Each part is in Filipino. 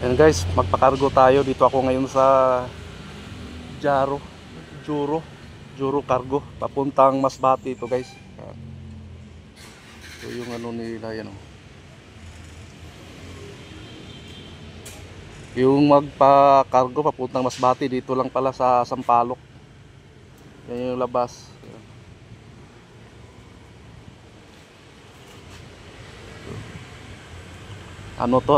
Ayan guys, magpakargo tayo. Dito ako ngayon sa Juro Cargo, papuntang Masbate ito guys. Ayan. Ito yung ano nila yan oh. Yung magpa-cargo papuntang Masbate dito lang pala sa Sampaloc. Yan yung labas. Ayan. Ano to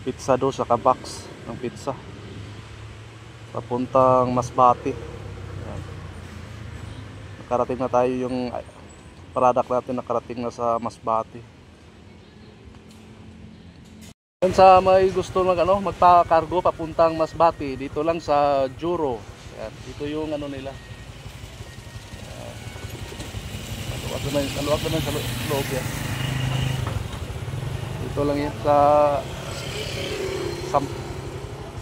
pizza do sa box ng pizza papuntang Masbate. Ayan. Nakarating na tayo, yung product natin nakarating na sa Masbate. Yan sa may gusto magpa-cargo papuntang Masbate, dito lang sa Juro. Ayan, dito yung ano nila. Kaluwag naman sa loob yan. Dito lang yan sa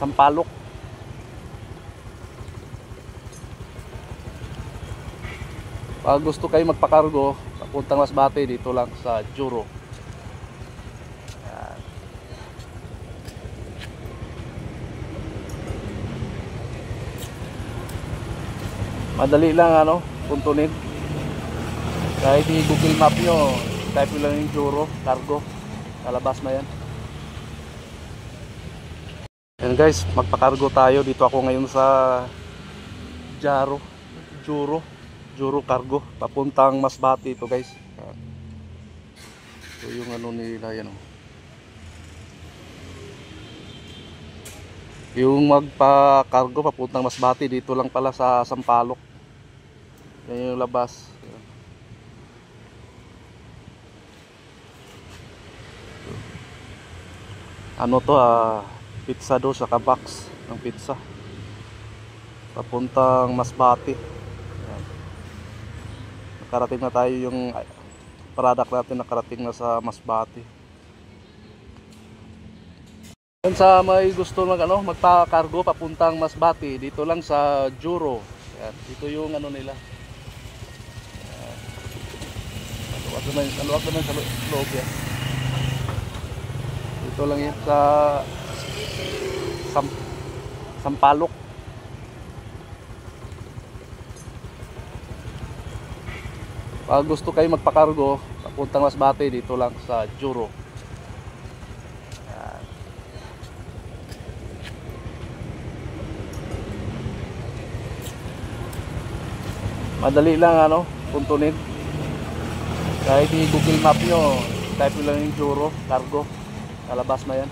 Sampaloc. Pag gusto kayo magpa-cargo papuntang Masbate, dito lang sa Juro. Ayan. Madali lang puntunin. Kahit i-Google Map nyo, type lang yung Juro Cargo, lalabas na yan. Ayan guys, magpa-cargo tayo. Dito ako ngayon sa Juro Cargo, papuntang Masbate ito guys. Ayan. Ito yung ano nila yan oh. Yung magpa-cargo papuntang Masbate, dito lang pala sa Sampaloc. Yan yung labas. Ayan. Ano to pizza do sa box ng pizza papuntang Masbate. Ayan. Nakarating na tayo, yung product natin nakarating na sa Masbate. Yan sa may gusto magpa-cargo papuntang Masbate, dito lang sa Juro. Ayan, dito yung ano nila. Kaluwag naman sa loob yan. Dito lang yan sa Sampaloc. Pag gusto kayo magpa-cargo papuntang Masbate, dito lang sa Juro. Ayan. Madali lang puntunin. Kahit i-Google Map nyo, type lang yung Juro Cargo, lalabas na yan.